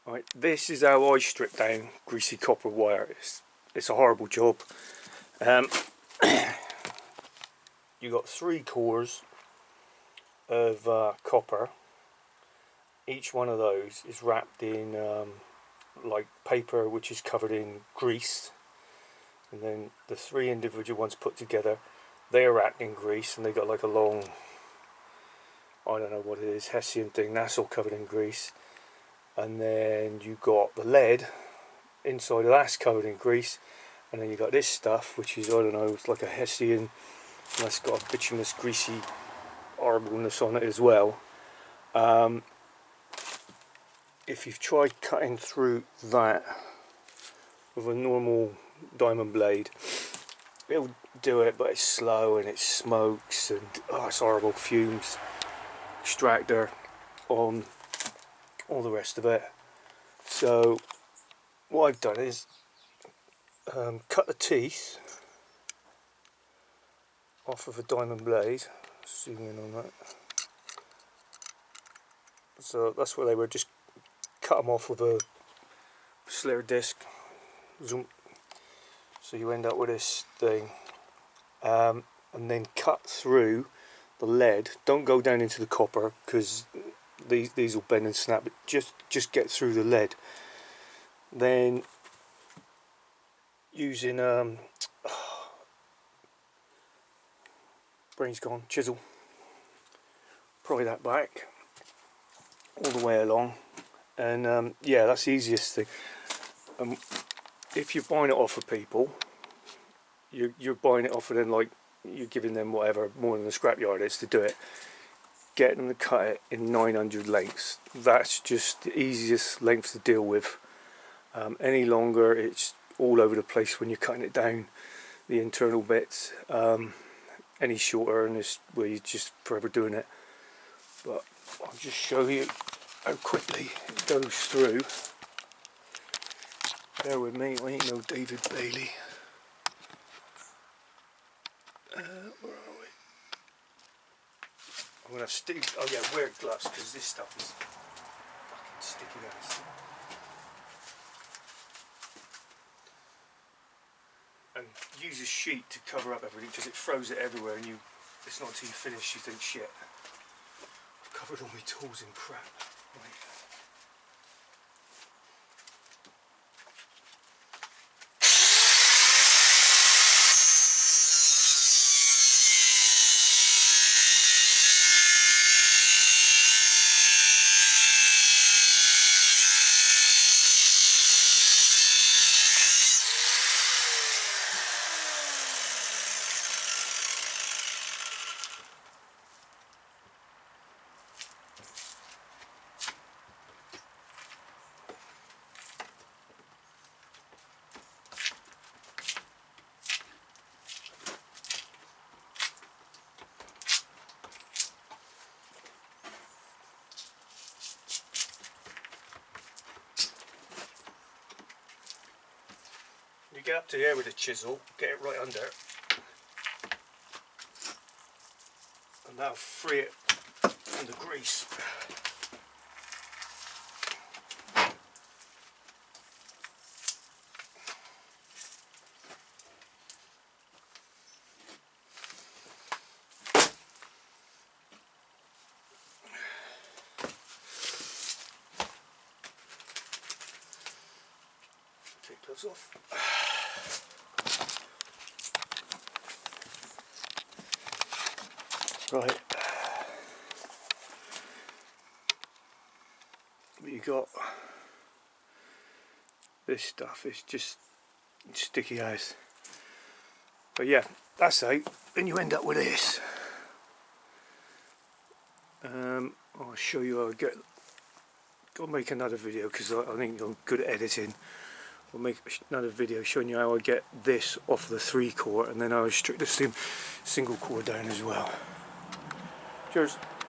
Right, this is how I strip down greasy copper wire. It's a horrible job. You got 3 cores of copper. Each one of those is wrapped in like paper, which is covered in grease, and then the 3 individual ones put together, they are wrapped in grease, and they got like a long, I don't know what it is, Hessian thing, that's all covered in grease. And then you got the lead inside of that's covered in grease, and then you got this stuff, which is, I don't know, it's like a Hessian, and that's got a bituminous greasy horribleness on it as well. If you've tried cutting through that with a normal diamond blade, it'll do it, but it's slow and it smokes and it's horrible, fumes, extractor on, all the rest of it. So what I've done is cut the teeth off of a diamond blade. Zoom in on that. So that's where they were, just cut them off with a slither disc. Zoom. So you end up with this thing, and then cut through the lead. Don't go down into the copper, because these will bend and snap, but just get through the lead. Then using brain's gone, chisel, pry that back all the way along, and yeah, that's the easiest thing. If you're buying it off of people, you're buying it off of them, like you're giving them whatever more than the scrapyard is to do it. Get them to cut it in 900 lengths. That's just the easiest length to deal with. Any longer, it's all over the place when you're cutting it down, the internal bits. Any shorter, and it's where you're just forever doing it. But I'll just show you how quickly it goes through. Bear with me, I ain't no David Bailey. Where are we? I'm gonna have Steve. Oh yeah, wear gloves, because this stuff is fucking sticky as. And use a sheet to cover up everything, because it throws it everywhere, and it's not until you finish you think, shit, I've covered all my tools in crap. Right. You get up to here with a chisel, get it right under, and that'll free it from the grease. Take those off. Right, you got this stuff, it's just sticky as. But yeah, that's out. Then you end up with this. I'll show you how I get. I'll make another video, because I think I'm good at editing. I'll make another video showing you how I get this off the 3 core, and then I'll strip the single core down as well. Cheers.